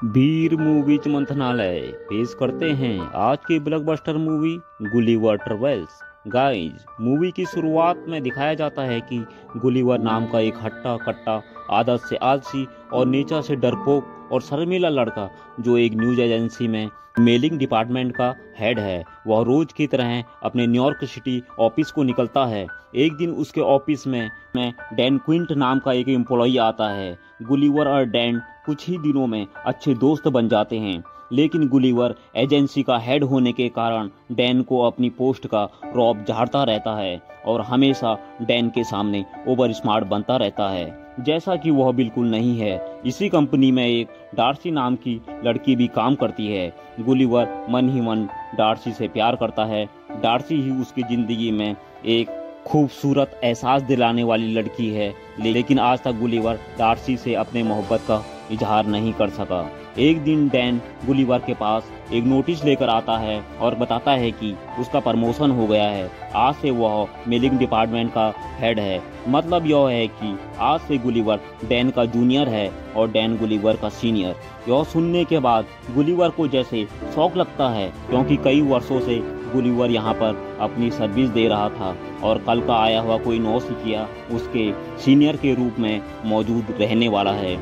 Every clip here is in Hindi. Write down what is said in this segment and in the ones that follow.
वीर मूवीज मंथनालय पेश करते हैं आज की blockbuster movie Gulliver travels. Guys, movie की शुरुआत में दिखाया जाता है कि गुलिवर नाम का एक हट्टा कट्टा, आदत से आलसी और नेचर से डरपोक और शर्मीला लड़का जो एक न्यूज एजेंसी में मेलिंग डिपार्टमेंट का हेड है, वह रोज की तरह अपने न्यूयॉर्क सिटी ऑफिस को निकलता है। एक दिन उसके ऑफिस में डैन क्विंट नाम का एक एम्प्लॉई आता है। गुलिवर और डैन कुछ ही दिनों में अच्छे दोस्त बन जाते हैं, लेकिन गुलिवर एजेंसी का हेड होने के कारण डैन को अपनी पोस्ट का रौब झाड़ता रहता है और हमेशा डैन के सामने ओवर स्मार्ट बनता रहता है, जैसा कि वह बिल्कुल नहीं है। इसी कंपनी में एक डार्सी नाम की लड़की भी काम करती है। गुलिवर मन ही मन डार्सी से प्यार करता है। डार्सी ही उसकी जिंदगी में एक खूबसूरत एहसास दिलाने वाली लड़की है, लेकिन आज तक गुलिवर डार्सी से अपने मोहब्बत का इजहार नहीं कर सका। एक दिन डैन गुलिवर के पास एक नोटिस लेकर आता है और बताता है कि उसका प्रमोशन हो गया है। आज से वह मेलिंग डिपार्टमेंट का हेड है। मतलब यह है कि आज से गुलिवर डैन का जूनियर है और डैन गुलिवर का सीनियर। यह सुनने के बाद गुलिवर को जैसे शौक लगता है, क्योंकि कई वर्षों से गुलिवर यहाँ पर अपनी सर्विस दे रहा था और कल का आया हुआ कोई नौसिखिया उसके सीनियर के रूप में मौजूद रहने वाला है।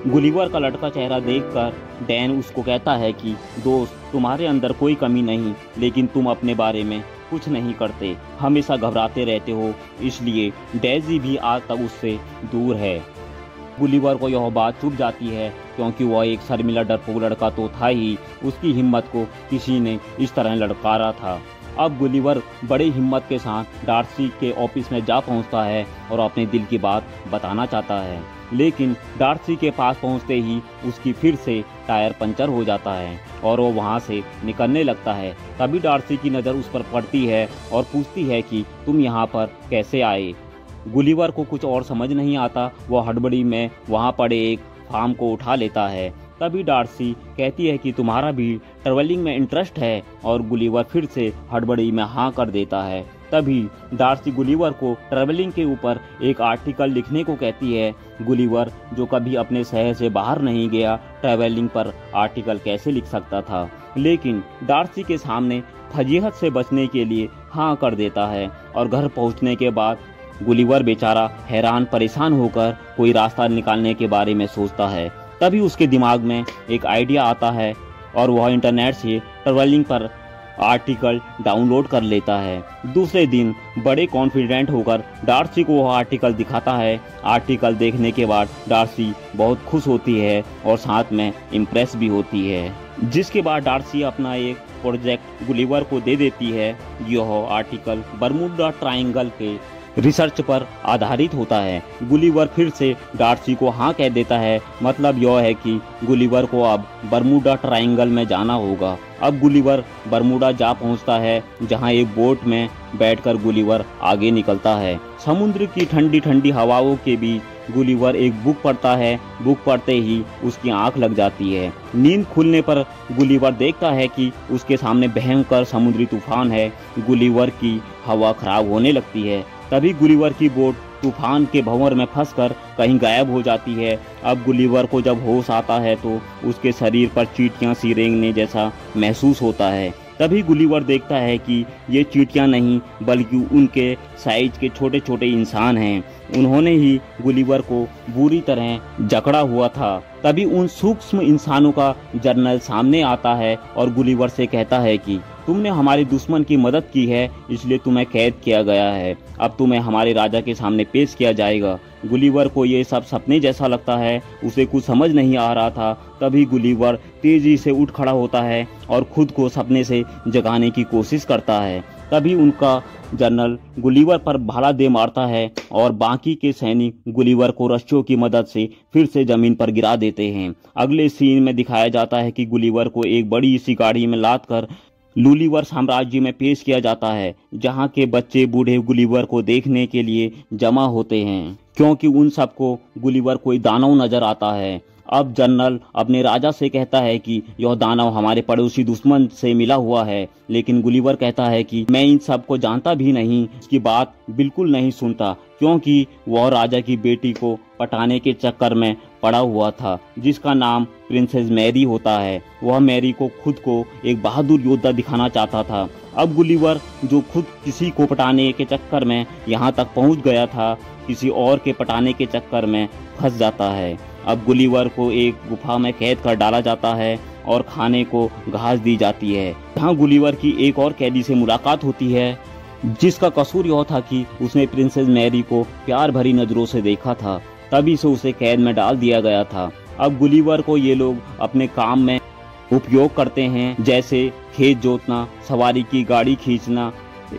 गुलिवर का लटका चेहरा देखकर डैन उसको कहता है कि दोस्त, तुम्हारे अंदर कोई कमी नहीं, लेकिन तुम अपने बारे में कुछ नहीं करते, हमेशा घबराते रहते हो, इसलिए डेजी भी आज तक उससे दूर है। गुलिवर को यह बात चुभ जाती है, क्योंकि वह एक शर्मिला डरपोक लड़का तो था ही, उसकी हिम्मत को किसी ने इस तरह लड़कारा था। अब गुलिवर बड़ी हिम्मत के साथ डार्सी के ऑफिस में जा पहुंचता है और अपने दिल की बात बताना चाहता है, लेकिन डार्सी के पास पहुंचते ही उसकी फिर से टायर पंचर हो जाता है और वो वहां से निकलने लगता है। तभी डार्सी की नज़र उस पर पड़ती है और पूछती है कि तुम यहाँ पर कैसे आए। गुलिवर को कुछ और समझ नहीं आता। वह हड़बड़ी में वहां पड़े एक फार्म को उठा लेता है। तभी डार्सी कहती है कि तुम्हारा भी ट्रैवलिंग में इंटरेस्ट है, और गुलिवर फिर से हड़बड़ी में हाँ कर देता है। तभी डार्सी गुलिवर को ट्रैवलिंग के ऊपर एक आर्टिकल लिखने को कहती है। गुलिवर, जो कभी अपने शहर से बाहर नहीं गया, ट्रैवलिंग पर आर्टिकल कैसे लिख सकता था, लेकिन डार्सी के सामने फजीहत से बचने के लिए हाँ कर देता है। और घर पहुंचने के बाद गुलिवर बेचारा हैरान परेशान होकर कोई रास्ता निकालने के बारे में सोचता है। तभी उसके दिमाग में एक आइडिया आता है और वह इंटरनेट से ट्रैवलिंग पर आर्टिकल डाउनलोड कर लेता है। दूसरे दिन बड़े कॉन्फिडेंट होकर डार्सी को वह आर्टिकल दिखाता है। आर्टिकल देखने के बाद डार्सी बहुत खुश होती है और साथ में इम्प्रेस भी होती है, जिसके बाद डार्सी अपना एक प्रोजेक्ट गुलिवर को दे देती है। यह आर्टिकल बर्मुडा ट्रायंगल के रिसर्च पर आधारित होता है। गुलिवर फिर से डार्सी को हाँ कह देता है। मतलब यह है कि गुलिवर को अब बर्मुडा ट्रायंगल में जाना होगा। अब गुलिवर बर्मुडा जा पहुंचता है, जहां एक बोट में बैठकर गुलिवर आगे निकलता है। समुद्र की ठंडी ठंडी हवाओं के बीच गुलिवर एक बुक पढ़ता है। बुक पढ़ते ही उसकी आंख लग जाती है। नींद खुलने पर गुलिवर देखता है कि उसके सामने भयंकर समुद्री तूफान है। गुलिवर की हवा खराब होने लगती है। तभी गुलिवर की बोट तूफान के भंवर में फंसकर कहीं गायब हो जाती है। अब गुलिवर को जब होश आता है तो उसके शरीर पर चींटियां सी रेंगने जैसा महसूस होता है। तभी गुलिवर देखता है कि ये चींटियां नहीं, बल्कि उनके साइज के छोटे छोटे इंसान हैं। उन्होंने ही गुलिवर को बुरी तरह जकड़ा हुआ था। तभी उन सूक्ष्म इंसानों का जर्नल सामने आता है और गुलिवर से कहता है कि तुमने हमारे दुश्मन की मदद की है, इसलिए तुम्हें कैद किया गया है। अब तुम्हें हमारे राजा के सामने पेश किया जाएगा। गुलिवर को ये सब सपने जैसा लगता है, उसे कुछ समझ नहीं आ रहा था। तभी गुलिवर तेजी से उठ खड़ा होता है और खुद को सपने से जगाने की कोशिश करता है। तभी उनका जनरल गुलिवर पर भाला दे मारता है और बाकी के सैनिक गुलिवर को रस्सियों की मदद से फिर से जमीन पर गिरा देते हैं। अगले सीन में दिखाया जाता है कि गुलिवर को एक बड़ी सी गाड़ी में लाद कर लुलिवर साम्राज्य में पेश किया जाता है, जहां के बच्चे बूढ़े गुलिवर को देखने के लिए जमा होते हैं, क्योंकि उन सबको गुलिवर कोई दानव नजर आता है। अब जनरल अपने राजा से कहता है कि यह दानव हमारे पड़ोसी दुश्मन से मिला हुआ है, लेकिन गुलिवर कहता है कि मैं इन सब को जानता भी नहीं, इसकी बात बिल्कुल नहीं सुनता, क्योंकि वह राजा की बेटी को पटाने के चक्कर में पड़ा हुआ था, जिसका नाम प्रिंसेस मैरी होता है। वह मैरी को खुद को एक बहादुर योद्धा दिखाना चाहता था। अब गुलिवर, जो खुद किसी को पटाने के चक्कर में यहाँ तक पहुँच गया था, किसी और के पटाने के चक्कर में फंस जाता है। अब गुलिवर को एक गुफा में कैद कर डाला जाता है और खाने को घास दी जाती है। यहाँ गुलिवर की एक और कैदी से मुलाकात होती है, जिसका कसूर यह था कि उसने प्रिंसेस मैरी को प्यार भरी नजरों से देखा था, तभी से उसे कैद में डाल दिया गया था। अब गुलिवर को ये लोग अपने काम में उपयोग करते हैं, जैसे खेत जोतना, सवारी की गाड़ी खींचना।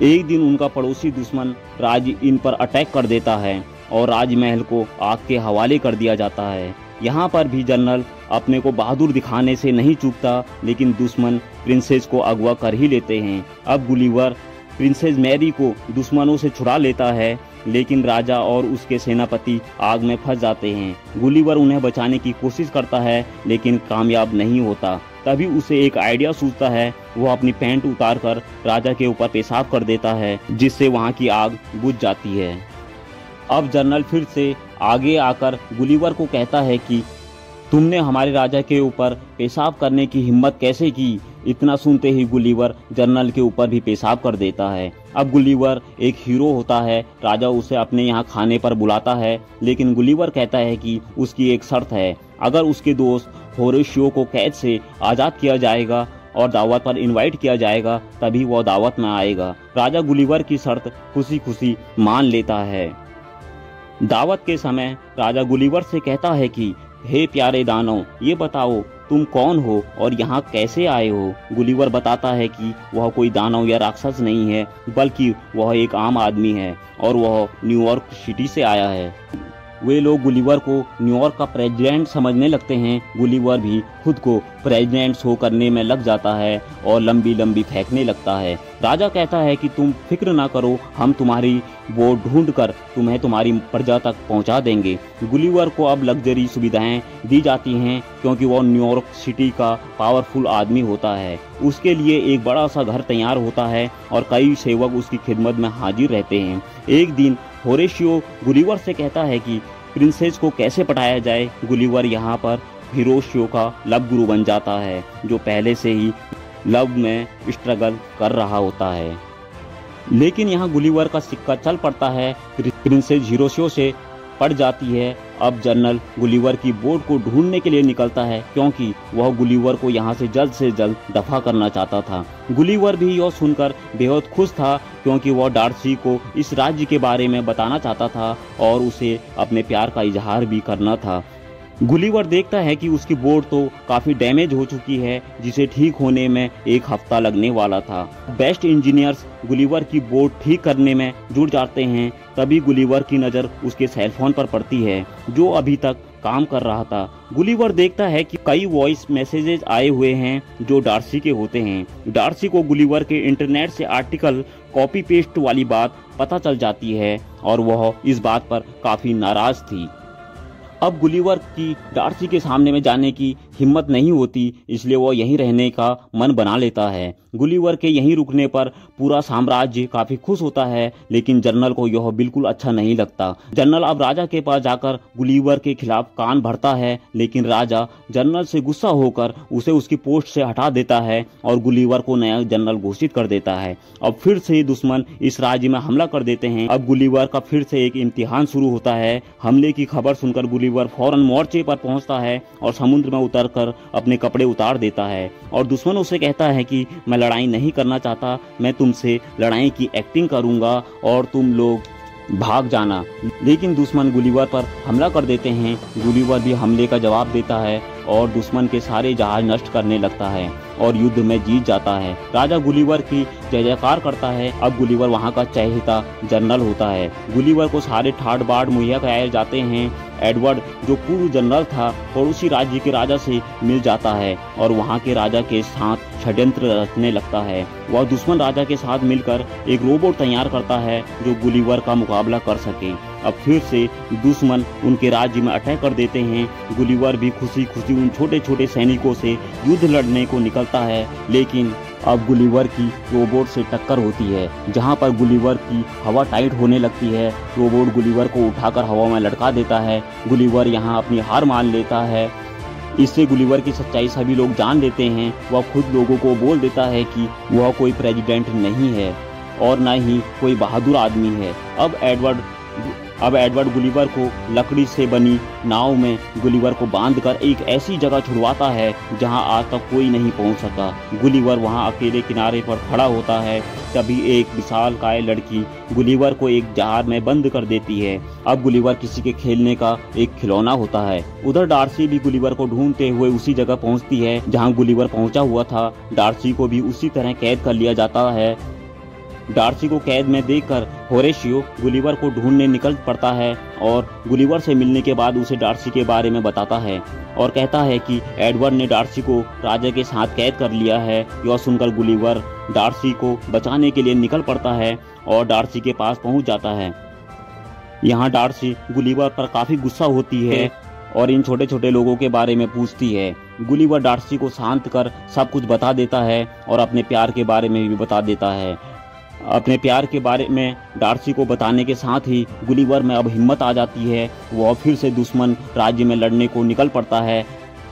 एक दिन उनका पड़ोसी दुश्मन राज इन पर अटैक कर देता है और राजमहल को आग के हवाले कर दिया जाता है। यहाँ पर भी जनरल अपने को बहादुर दिखाने से नहीं चूकता, लेकिन दुश्मन प्रिंसेस को अगवा कर ही लेते हैं। अब गुलिवर प्रिंसेस मैरी को दुश्मनों से छुड़ा लेता है, लेकिन राजा और उसके सेनापति आग में फंस जाते हैं। गुलिवर उन्हें बचाने की कोशिश करता है, लेकिन कामयाब नहीं होता। तभी उसे एक आइडिया सूझता है। वो अपनी पैंट उतारकर राजा के ऊपर पेशाब कर देता है, जिससे वहाँ की आग बुझ जाती है। अब जनरल फिर से आगे आकर गुलिवर को कहता है कि तुमने हमारे राजा के ऊपर पेशाब करने की हिम्मत कैसे की। इतना सुनते ही गुलिवर जनरल के ऊपर भी पेशाब कर देता है। अब गुलिवर एक हीरो होता है, राजा उसे अपने यहाँ खाने पर बुलाता है, लेकिन गुलिवर कहता है कि उसकी एक शर्त है, अगर उसके दोस्त होरेशियो को कैद से आज़ाद किया जाएगा और दावत पर इनवाइट किया जाएगा, तभी वह दावत में आएगा। राजा गुलिवर की शर्त खुशी खुशी मान लेता है। दावत के समय राजा गुलिवर से कहता है कि हे प्यारे दानव, ये बताओ तुम कौन हो और यहाँ कैसे आए हो। गुलिवर बताता है कि वह कोई दानव या राक्षस नहीं है, बल्कि वह एक आम आदमी है और वह न्यूयॉर्क सिटी से आया है। वे लोग गुलिवर को न्यूयॉर्क का प्रेसिडेंट समझने लगते हैं। गुलिवर भी खुद को प्रेसिडेंट शो करने में लग जाता है और लंबी लंबी फेंकने लगता है। राजा कहता है कि तुम फिक्र ना करो, हम तुम्हारी बोट ढूंढकर तुम्हें तुम्हारी प्रजा तक पहुंचा देंगे। गुलिवर को अब लग्जरी सुविधाएं दी जाती हैं, क्योंकि वह न्यूयॉर्क सिटी का पावरफुल आदमी होता है। उसके लिए एक बड़ा सा घर तैयार होता है और कई सेवक उसकी खिदमत में हाजिर रहते हैं। एक दिन होरेशियो गुलिवर से कहता है कि प्रिंसेस को कैसे पटाया जाए। गुलिवर यहाँ पर हिरोशियो का लव गुरु बन जाता है, जो पहले से ही लव में स्ट्रगल कर रहा होता है। लेकिन यहाँ गुलिवर का सिक्का चल पड़ता है, प्रिंसेस हिरोशियो से पड़ जाती है। अब जनरल गुलिवर की बोट को ढूंढने के लिए निकलता है, क्योंकि वह गुलिवर को यहाँ से जल्द दफा करना चाहता था। गुलिवर भी यह सुनकर बेहद खुश था, क्योंकि वह डार्सी को इस राज्य के बारे में बताना चाहता था और उसे अपने प्यार का इजहार भी करना था। गुलिवर देखता है कि उसकी बोट तो काफी डैमेज हो चुकी है, जिसे ठीक होने में एक हफ्ता लगने वाला था। बेस्ट इंजीनियर्स गुलिवर की बोट ठीक करने में जुट जाते हैं। तभी गुलिवर की नज़र उसके सेलफोन पर पड़ती है, जो अभी तक काम कर रहा था। गुलिवर देखता है कि कई वॉइस मैसेजेस आए हुए हैं जो डार्सी के होते हैं। डार्सी को गुलिवर के इंटरनेट से आर्टिकल कॉपी पेस्ट वाली बात पता चल जाती है और वह इस बात पर काफी नाराज थी। अब गुलिवर की डार्सी के सामने में जाने की हिम्मत नहीं होती, इसलिए वो यहीं रहने का मन बना लेता है। गुलिवर के यहीं रुकने पर पूरा साम्राज्य काफी खुश होता है, लेकिन जनरल को यह बिल्कुल अच्छा नहीं लगता। जनरल अब राजा के पास जाकर गुलिवर के खिलाफ कान भरता है, लेकिन राजा जनरल से गुस्सा होकर उसे उसकी पोस्ट से हटा देता है और गुलिवर को नया जनरल घोषित कर देता है। अब फिर से दुश्मन इस राज्य में हमला कर देते हैं। अब गुलिवर का फिर से एक इम्तिहान शुरू होता है। हमले की खबर सुनकर गुलिवर फौरन मोर्चे पर पहुंचता है और समुद्र में उतरकर अपने कपड़े उतार देता है और दुश्मनों से कहता है कि मैं लड़ाई नहीं करना चाहता, मैं तुमसे लड़ाई की एक्टिंग करूंगा और तुम लोग भाग जाना। लेकिन दुश्मन गुलिवर पर हमला कर देते हैं। गुलिवर भी हमले का जवाब देता है और दुश्मन के सारे जहाज नष्ट करने लगता है और युद्ध में जीत जाता है। राजा गुलिवर की जय जयकार करता है। अब गुलिवर वहाँ का चहेता जनरल होता है। गुलिवर को सारे ठाट बाट मुहैया कराए जाते हैं एडवर्ड जो पूर्व जनरल था पड़ोसी राज्य के राजा से मिल जाता है और वहाँ के राजा के साथ षड्यंत्र रचने लगता है। वह दुश्मन राजा के साथ मिलकर एक रोबोट तैयार करता है जो गुलिवर का मुकाबला कर सके। अब फिर से दुश्मन उनके राज्य में अटैक कर देते हैं। गुलिवर भी खुशी खुशी उन छोटे छोटे सैनिकों से युद्ध लड़ने को निकलता है, लेकिन अब गुलिवर की रोबोट से टक्कर होती है। जहां पर गुलिवर की हवा टाइट होने लगती है, रोबोट गुलिवर को उठाकर हवा में लटका देता है। गुलिवर यहां अपनी हार मान लेता है। इससे गुलिवर की सच्चाई सभी लोग जान लेते हैं। वह खुद लोगों को बोल देता है कि वह कोई प्रेसिडेंट नहीं है और न ही कोई बहादुर आदमी है। अब एडवर्ड गुलिवर को लकड़ी से बनी नाव में गुलिवर को बांधकर एक ऐसी जगह छुड़वाता है जहां आज तक कोई नहीं पहुंच सका। गुलिवर वहां अकेले किनारे पर खड़ा होता है। तभी एक विशालकाय लड़की गुलिवर को एक जार में बंद कर देती है। अब गुलिवर किसी के खेलने का एक खिलौना होता है। उधर डार्सी भी गुलिवर को ढूंढते हुए उसी जगह पहुंचती है जहां गुलिवर पहुंचा हुआ था। डार्सी को भी उसी तरह कैद कर लिया जाता है। डार्सी को कैद में देखकर होरेशियो गुलिवर को ढूंढने निकल पड़ता है और गुलिवर से मिलने के बाद उसे डार्सी के बारे में बताता है और कहता है कि एडवर्ड ने डार्सी को राजा के साथ कैद कर लिया है। यह सुनकर गुलिवर डार्सी को बचाने के लिए निकल पड़ता है और डार्सी के पास पहुंच जाता है। यहाँ डार्सी गुलिवर पर काफी गुस्सा होती है और इन छोटे छोटे लोगों के बारे में पूछती है। गुलिवर डार्सी को शांत कर सब कुछ बता देता है और अपने प्यार के बारे में भी बता देता है। अपने प्यार के बारे में डार्सी को बताने के साथ ही गुलिवर में अब हिम्मत आ जाती है। वह फिर से दुश्मन राज्य में लड़ने को निकल पड़ता है।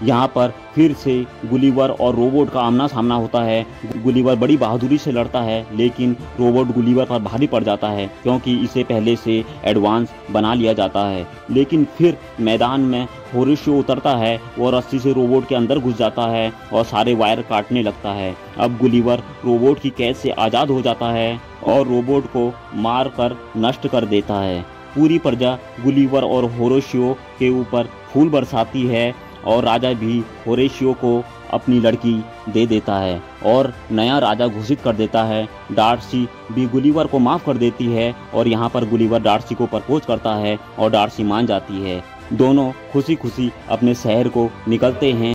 यहाँ पर फिर से गुलिवर और रोबोट का आमना सामना होता है। गुलिवर बड़ी बहादुरी से लड़ता है, लेकिन रोबोट गुलिवर पर भारी पड़ जाता है क्योंकि इसे पहले से एडवांस बना लिया जाता है। लेकिन फिर मैदान में होरेशियो उतरता है। वो रस्सी से रोबोट के अंदर घुस जाता है और सारे वायर काटने लगता है। अब गुलिवर रोबोट की कैद से आज़ाद हो जाता है और रोबोट को मार कर नष्ट कर देता है। पूरी प्रजा गुलिवर और होरेशियो के ऊपर फूल बरसाती है और राजा भी होरेशियो को अपनी लड़की दे देता है और नया राजा घोषित कर देता है। डार्सी भी गुलिवर को माफ़ कर देती है और यहाँ पर गुलिवर डार्सी को प्रपोज करता है और डार्सी मान जाती है। दोनों खुशी खुशी अपने शहर को निकलते हैं।